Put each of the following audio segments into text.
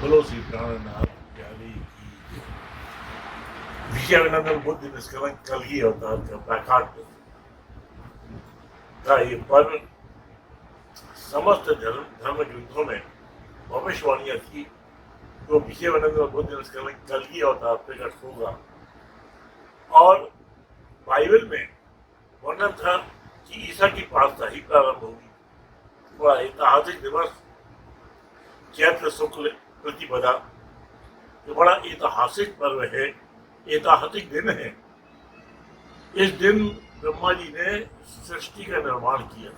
बोलो श्री प्राणनाथ प्यारे की विजयानंदन बुद्ध निष्कलंक कलगी अवतार का प्रकाट का ये पर्व समस्त धर्म ग्रंथों में भविष्यवाणियां थी। तो विजयानंदन बुद्ध निष्कलंक कलगी अवतार प्रकट होगा और बाइबल में वर्णन था कि ईसा की पातशाही प्रारंभ होगी। वह ऐतिहासिक दिवस चैत्र शुक्ल प्रतिपदा जो बड़ा ऐतिहासिक पर्व है, ऐतिहासिक दिन है। इस दिन ब्रह्मा जी ने सृष्टि का निर्माण किया।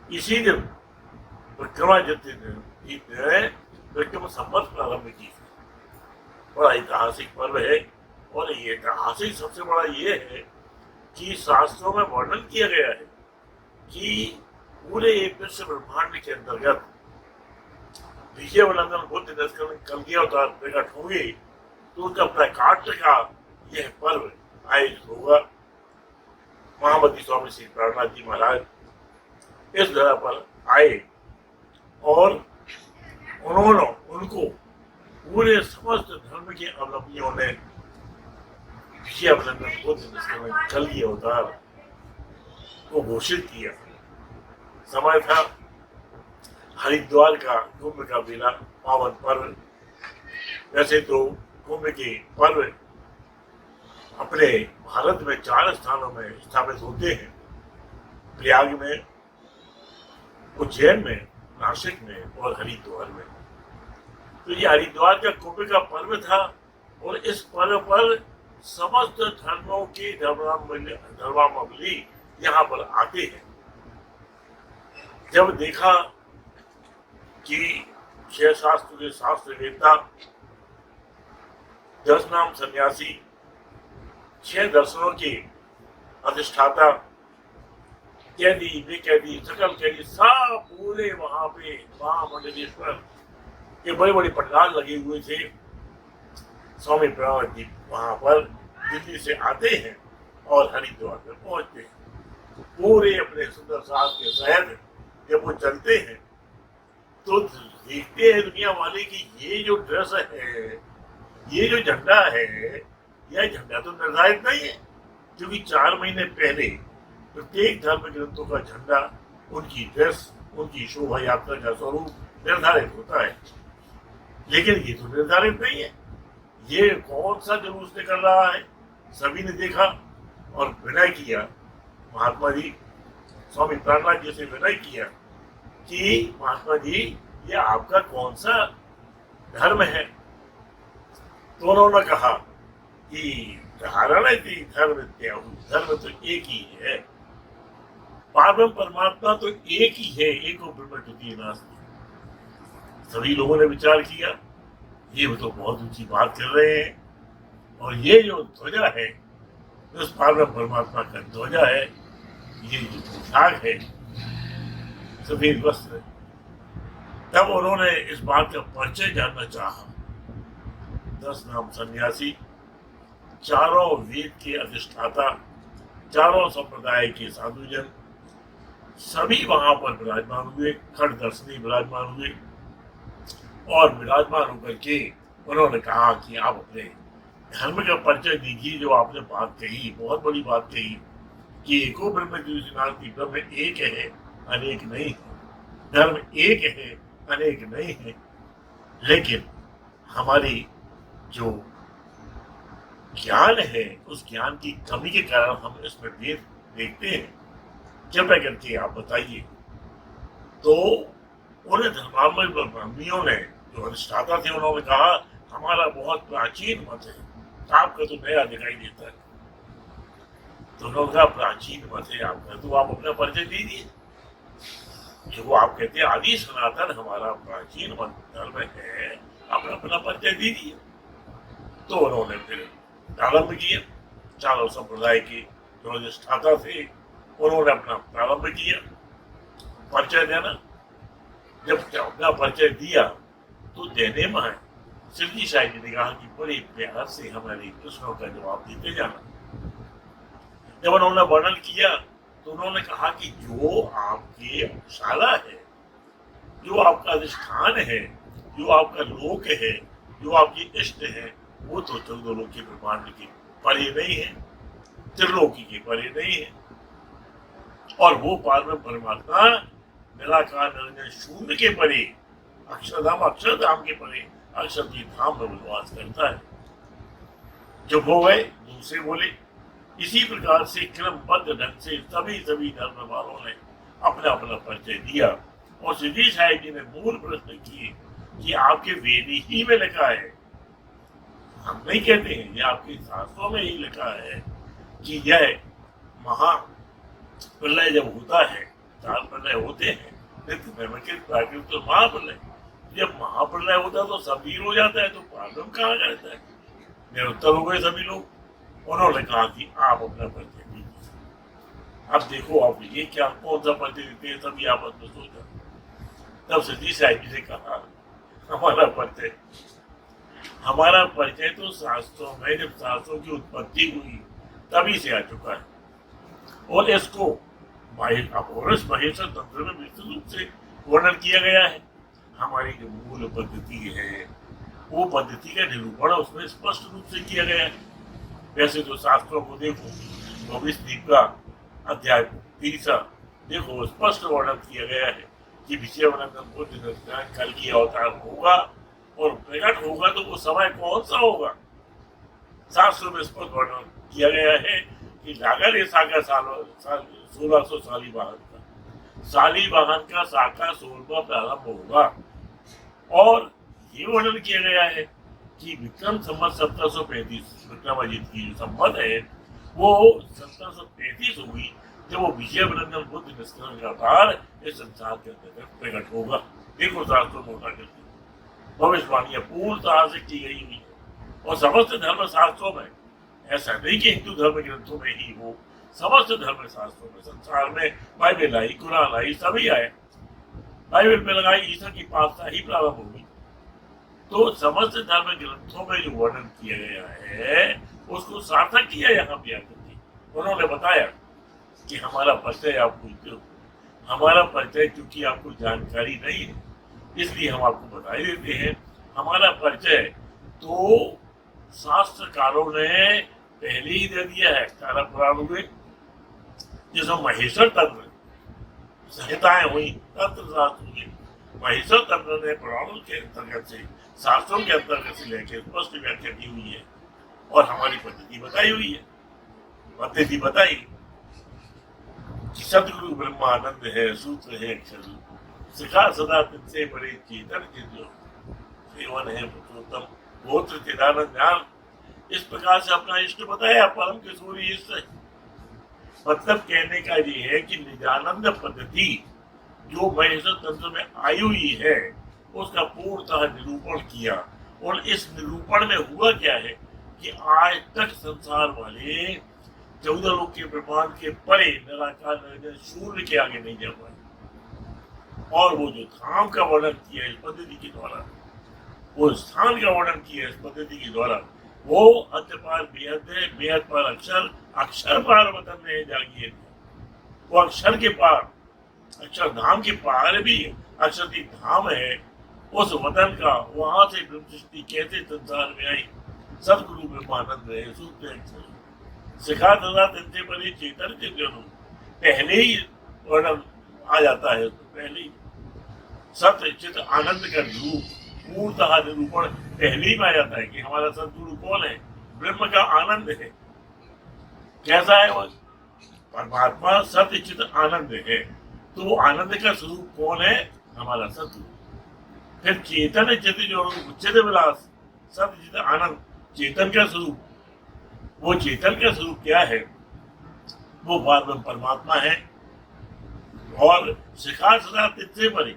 इसी दिन विक्रमादित्य जी ने विक्रम संवत प्रारंभ की। बड़ा ऐतिहासिक पर्व है और ये ऐतिहासिक सबसे बड़ा ये है कि शास्त्रों में वर्णन किया गया है कि पूरे विश्व ब्रह्मांड के अंतर्गत विजयानंदन बुद्ध निष्कलंक कलगी अवतार प्रकट होंगे तो उनका प्रकाट का यह पर्व आयोजित होगा। महामती स्वामी श्री प्राणनाथ जी महाराज इस धरा पर आए और उनको पूरे समस्त धर्म के अवलंबियों ने विजयानंदन बुद्ध निष्कलंक कलगी अवतार को घोषित किया। समय था हरिद्वार का कुंभ का मेला, पावन पर्व। वैसे तो कुंभ के पर्व अपने भारत में 4 स्थानों में स्थापित होते हैं, प्रयाग में, उज्जैन में, नासिक में और हरिद्वार में। तो ये हरिद्वार का कुंभ का पर्व था और इस पर्व पर समस्त धर्मों के धर्मावलंबी यहाँ पर आते हैं। जब देखा कि 6 शास्त्र के शास्त्र वेत्ता, 10 नाम सन्यासी, 6 दर्शनों के अधिष्ठाता, कैदी बेकैदी सकल कैदी सब पूरे वहां पे महामंडलेश्वर के बड़े बड़े पंडाल लगे हुए थे। स्वामी प्रणव जी वहां पर दिल्ली से आते हैं और हरिद्वार में पहुंचते हैं। पूरे अपने सुंदर साज के शहर जब वो चलते हैं तो देखते हैं दुनिया वाले कि ये जो ड्रेस है, ये जो झंडा है, यह झंडा तो निर्धारित नहीं है, क्योंकि 4 महीने पहले प्रत्येक धर्म ग्रंथों का झंडा, उनकी ड्रेस, उनकी शोभा यात्रा का स्वरूप निर्धारित होता है। लेकिन ये तो निर्धारित नहीं है। ये कौन सा जुलूस निकल रहा है? सभी ने देखा और विनय किया। महात्मा जी स्वामी प्राणनाथ जी से विनय किया कि महात्मा जी ये आपका कौन सा धर्म है? तो उन्होंने कहा कि धारणा थी धर्म त्याग, धर्म तो एक ही है, पारब्रह्म परमात्मा तो एक ही है, एको ब्रह्म द्वितीय नास्ति। सभी लोगों ने विचार किया ये तो बहुत ऊंची बात कर रहे हैं, और ये जो ध्वजा है उस पारब्रह्म परमात्मा का ध्वजा है, ये जो पोशाक है सफेद वस्त्र। तब उन्होंने इस बात का परिचय जानना चाहा। 10 नाम सन्यासी, चारों वेद के अधिष्ठाता, चारों संप्रदाय के साधुजन सभी वहां पर विराजमान हुए, खड़ दर्शनी विराजमान हुए और विराजमान होकर के उन्होंने कहा कि आप अपने धर्म का परिचय दीजिए। जो आपने बात कही, बहुत बड़ी बात कही कि एको ब्रह्म द्वितीय, ब्रह्म एक है अनेक नहीं है, धर्म एक है अनेक नहीं है। लेकिन हमारी जो ज्ञान है उस ज्ञान की कमी के कारण हम इसमें भेद देखते हैं। कृपया करके आप बताइए। तो उन्हें धर्मावलंबियों ने, जो अधिष्ठाता थे, उन्होंने कहा हमारा बहुत प्राचीन मत है, आपका तो नया दिखाई देता है। तो उन्होंने कहा प्राचीन मत है आपका, तो आप अपना परिचय दीजिए। जो आप कहते हैं आदि सनातन हमारा प्राचीन मत धर्म है, आप अपना परिचय दीजिए। तो उन्होंने फिर प्रारंभ किया। चारों संप्रदाय के जो अधिष्ठाता थे उन्होंने अपना प्रारंभ किया परिचय देना। जब अपना परिचय दिया तो देने में है सिद्धि साहिब जी ने कहा कि बड़े प्यार से हमारे प्रश्नों का जवाब देते जाना। जब उन्होंने वर्णन किया तो उन्होंने कहा कि जो आपकी शाला है, जो आपका अधिष्ठान है, जो आपका लोक है, जो आपकी इष्ट है, वो तो 14 लोक के ब्रह्मांड के परे नहीं है, त्रिलोकी के परे नहीं है। और वो पारब्रह्म परमात्मा निराकार निरंजन शून्य के परे, अक्षरधाम के परे, अक्षरती धाम में निवास करता है। जब हो गए दूसरे बोले। इसी प्रकार से क्रमबद्ध ढंग से सभी धर्म वालों ने अपना अपना परिचय दिया और श्री साहिब जी ने मूल प्रश्न किए कि आपके वेद ही में लिखा है, हम नहीं कहते हैं, ये आपके शास्त्रों में ही लिखा है कि यह महा प्रलय जब होता है, 4 प्रलय होते हैं, प्राकृतिक तो महाप्रलय, जब महाप्रलय होता है तो सब वीर हो जाता है, तो पारब्रह्म कहाँ जाता है, निरुत्तर हो गए सभी लोग। उन्होंने कहा कि आप अपना परिचय दीजिए। अब देखो आप ये क्या कौन सा परिचय देते हैं, सभी आपस में सोचा। तब सती साहिब जी ने कहा हमारा परिचय तो शास्त्रों में, जब शास्त्रों की उत्पत्ति हुई तभी से आ चुका है और इसको महेश्वर तंत्र में विस्तृत रूप से वर्णन किया गया है। हमारी जो मूल पद्धति है वो पद्धति का निरूपण उसमें स्पष्ट रूप से किया गया है। वैसे तो शास्त्रों को देखो, 24 दीप का अध्याय 30 देखो, स्पष्ट वर्णन किया गया है कि विषय वर्णन को कल की अवतार होगा और प्रकट होगा, तो वो समय कौन सा होगा। शास्त्रों में स्पष्ट वर्णन किया गया है कि नागर ये सागर साल 1600 शालीवाहन का शाखा 16वां प्रारंभ होगा। और ये वर्णन किया गया है कि विक्रम संवत 1735 विक्रमादित्य की जो संवत है वो 1735 हुई, जब वो विजय वृंदन बुद्ध निष्करण का अवतार इस संसार के अंदर प्रकट होगा। देखो शास्त्रों में होता करती भविष्यवाणियां पूर्णतः से की गई हुई है और समस्त धर्म शास्त्रों में, ऐसा नहीं कि हिंदू धर्म ग्रंथों में ही हो, समस्त धर्म शास्त्रों में, संसार में बाइबल आई, कुरान आई, सभी आए। बाइबल में लगाई ईसा की पाठशाला ही प्रारंभ होगी। तो समस्त धर्म ग्रंथों में जो वर्णन किया गया है उसको सार्थक किया यहाँ पे आकर। उन्होंने बताया कि हमारा परिचय आप पूछते हो, हमारा परिचय क्योंकि आपको जानकारी नहीं है इसलिए हम आपको बता ही देते हैं। हमारा परिचय तो शास्त्रकारों ने पहले ही दे दिया है। 18 पुराण हुए जिसमें महेश्वर तंत्र संहिताएं हुई, तंत्र शास्त्र हुए, महेश्वर तंत्र ने पुराणों के अंतर्गत से, शास्त्रों के अंतर्गत से लेकर स्पष्ट व्याख्या की हुई है और हमारी पद्धति बताई हुई है। पद्धति बताई कि सदगुरु ब्रह्मानंद है, सूत्र है अक्षर, शिखा सदा तिनसे बड़े चेतन जो सेवन है पुरुषोत्तम गोत्र चिदानंद ज्ञान। इस प्रकार से अपना इष्ट बताया, परम किशोरी इष्ट। मतलब कहने का ये है कि निजानंद पद्धति जो महेश्वर तंत्र में आई हुई है उसका पूर्णतः निरूपण किया। और इस निरूपण में हुआ क्या है कि आज तक संसार वाले 14 लोक के ब्रह्मांड के परे निराकार निरंजन शून्य के आगे नहीं जा पाए। और वो जो धाम का वर्णन किया इस पद्धति के द्वारा, वो स्थान का वर्णन किया इस पद्धति के द्वारा, वो अंत पार बेहद है, बेहद पार अक्षर, अक्षर पार वतन में जागिए। वो अक्षर के पार, अक्षर धाम के पार भी अक्षरती धाम है। उस वतन का वहां से ब्रह्म सृष्टि कैसे संसार में आई, सदगुरु ब्रह्मानंद है, सूत्र अक्षर शिखा तथा तिनसे बड़े चेतन के जन्म पहले ही वर्णन आ जाता है। तो पहले ही सत्य चित आनंद का रूप पूर्णतः निरूपण पहले ही में आ जाता है कि हमारा सदगुरु कौन है, ब्रह्म का आनंद है। कैसा है वो परमात्मा, सत्य चित आनंद है। तो वो आनंद का स्वरूप कौन है, हमारा सदगुरु। फिर चेतन चित जो उच्चत विलास, सत्य चित आनंद, चेतन का स्वरूप। वो चेतन का स्वरूप क्या है, वो पारब्रह्म परमात्मा है। और शिखा सदा तिनसे परे,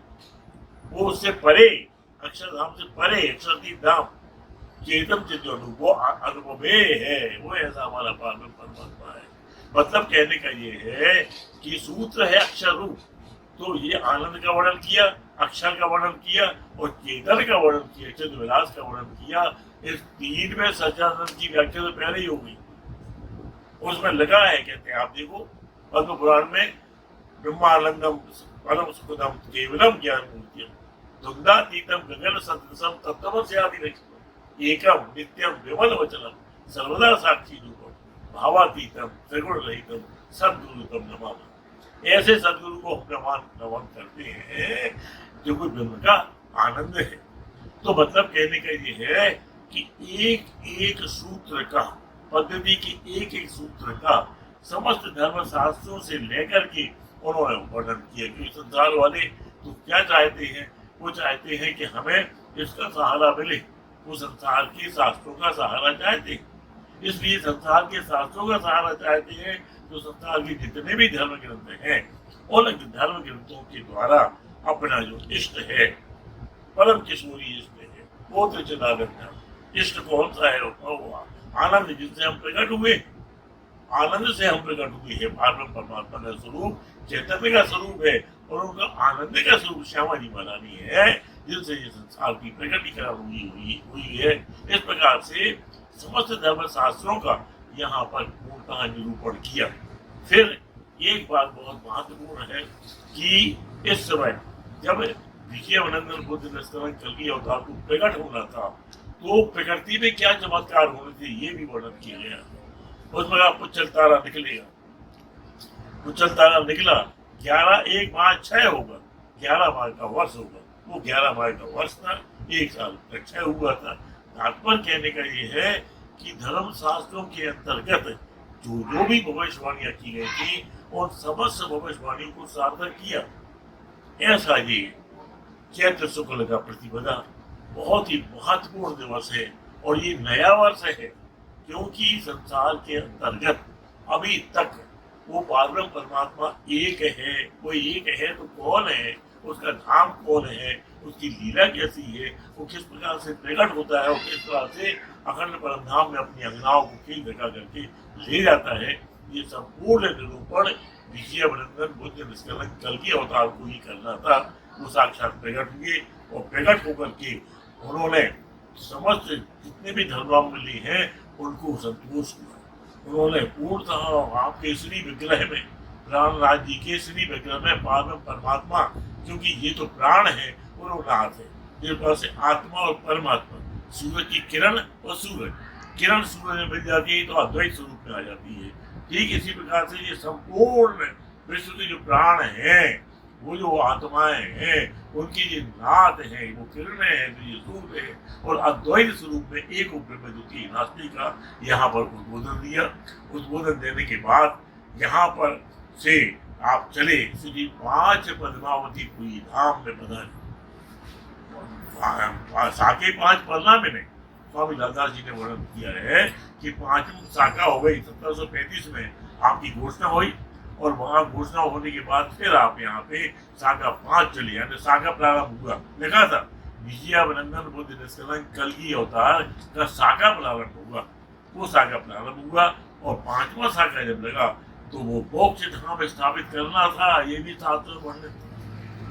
वो उससे परे, अक्षरधाम से परे, अक्षरतीत धाम, चेतन चित जो वो अनुभव है, वो ऐसा हमारा पारब्रह्म परमात्मा है। मतलब कहने का ये है कि सूत्र है अक्षर रूप। तो ये आनंद का वर्णन किया, अक्षर का वर्णन किया और चेतन का वर्णन किया, चिद विलास का वर्णन किया। इस 3 में सच्चिदानंद की व्याख्या तो पहले ही हो गई। उसमें लगा है, कहते हैं आप देखो पद्म पुराण में ब्रह्मानंदम परम सुखदम केवलम ज्ञान मूर्तियम, दुग्धातीतम गगन सदृशम तत्तमस्यादिलक्ष्यम् एकम नित्यम विमल वचनम सर्वदा साक्षी रूपम भावातीतम त्रिगुण रहितम सद्गुरुतम नमामि। ऐसे सदगुरु को हम नमन करते हैं जो कोई ब्रह्म का आनंद है। तो मतलब कहने का ये है कि एक एक सूत्र का, पद्धति के एक एक सूत्र का समस्त धर्म शास्त्रों से लेकर के उन्होंने वर्णन किया। कि संसार वाले तो क्या चाहते हैं, वो चाहते हैं कि हमें इसका सहारा मिले, वो संसार के शास्त्रों का सहारा चाहते हैं। इसलिए संसार के शास्त्रों का सहारा चाहते हैं। तो संसार के जितने भी धर्म ग्रंथ हैं उन धर्म ग्रंथों के द्वारा अपना जो इष्ट है, परम किशोरी इष्ट है, वो तो चिदानंद इष्ट कौन सा है? हुआ आनंद, जिससे हम प्रकट हुए, आनंद से हम प्रकट हुए हैं। परमात्मा का स्वरूप चैतन्य का स्वरूप है और उनका आनंद का स्वरूप श्यामा जी महारानी है, जिनसे ये संसार की प्रकटीकरण हुई है। इस प्रकार से समस्त धर्म शास्त्रों का यहाँ पर पूर्णतः निरूपण किया। फिर एक बात बहुत महत्वपूर्ण है कि इस समय जब विजयानंदन बुद्ध निष्करण कलगी अवतार को प्रकट होना था, तो प्रकृति में क्या चमत्कार होने थे ये भी वर्णन किया गया। उस पर पुच्छल तारा निकलेगा, पुच्छल तारा निकला, 11/1/6 होगा, 11 माह का वर्ष होगा। वो 11 माह का वर्ष था, 1 साल का क्षय हुआ था। तात्पर्य कहने का ये है कि धर्म शास्त्रों के अंतर्गत जो भी भविष्यवाणियां की गई थी उन समस्त भविष्यवाणी को सार्थक किया। ऐसा ये चैत्र शुक्ल का प्रतिपदा बहुत ही महत्वपूर्ण दिवस है और ये नया वर्ष है, क्योंकि संसार के अंतर्गत अभी तक वो पारब्रह्म परमात्मा एक है। कोई एक है तो कौन है, उसका धाम कौन है, उसकी लीला कैसी है, वो किस प्रकार से प्रकट होता है और किस प्रकार से अखंड परम धाम में अपनी अंगनाओं को खेल धका करके ले जाता है, ये संपूर्ण निरूपण विजयानंदन बुद्ध निष्कलन कलगी अवतार को ही करना था। वो साक्षात प्रकट हुए और प्रकट होकर के उन्होंने समस्त जितने भी धर्मावली हैं उनको संतोष किया। उन्होंने पूर्णतः आपके श्री विग्रह में, प्राणनाथ जी के श्री विग्रह में पारब्रह्म परमात्मा, क्योंकि ये तो प्राण है और नाथ है, जिस तरह से आत्मा और परमात्मा, सूरज की किरण और सूरज, किरण सूरज में मिल जाती है तो अद्वैत स्वरूप में आ जाती है। ठीक इसी प्रकार से ये संपूर्ण विश्व के जो प्राण हैं, वो जो आत्माएं हैं, उनकी जो नाथ है, वो किरणें हैं, जो ये सूर्य है, और अद्वैत स्वरूप में एक ब्रह्म ज्योति नास्तिक का यहाँ पर उद्बोधन दिया। उद्बोधन देने के बाद यहाँ पर से आप चले श्री 5 पद्मावती पुरी धाम में पधारे। साके 5 पन्ना में नहीं, स्वामी लालदास जी ने वर्णन किया है कि 5वीं शाखा हो गई 1735 में आपकी घोषणा हुई, और वहां घोषणा होने के बाद फिर आप यहाँ पे शाखा 5 चले, यानी शाखा प्रारंभ हुआ। लिखा था विजयानंदन बुद्ध निष्कलन कलगी अवतार का शाखा प्रारंभ हुआ। वो शाखा प्रारंभ हुआ और 5वां शाखा जब लगा तो वो मोक्ष धाम स्थापित करना था। ये भी शास्त्र वर्णित,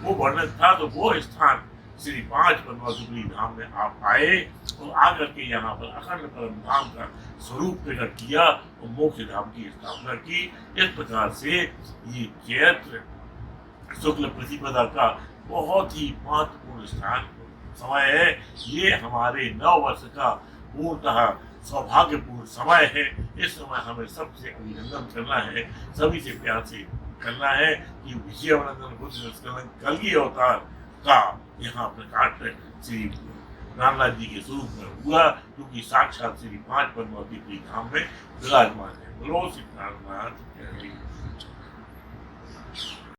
वो वर्णित था। तो वो स्थान श्री 5 पद्मावती धाम में आप आए और आकर के यहाँ पर अखंड परम धाम का स्वरूप प्रकट किया और मोक्ष धाम की स्थापना की। इस प्रकार से ये चैत्र शुक्ल प्रतिपदा का बहुत ही महत्वपूर्ण स्थान समय है। ये हमारे 9 वर्ष का पूर्णतः सौभाग्यपूर्ण समय है। इस समय हमें सबसे अभिनंदन करना है, सभी से प्यार से करना है कि विजयानंदन बुद्ध निष्कलन कलगी अवतार का यहाँ प्रकाश श्री रामनाथ जी के स्वरूप में हुआ, क्योंकि साक्षात श्री 5 पद्मावती धाम में विराजमान है। बोलो श्री रामनाथ।